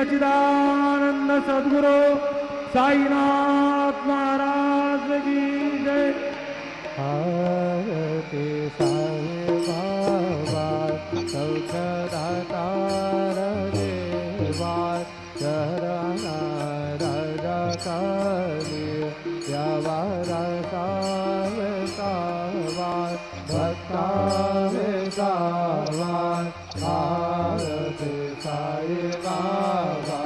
सच्चिदानंद सद्गुरु साईनाथ महाराज की जय। आरती साई बाबा सौखदाता देवा चरण रजकरी यवरा सावकार भक्ता विसावार। आरती साई बाबा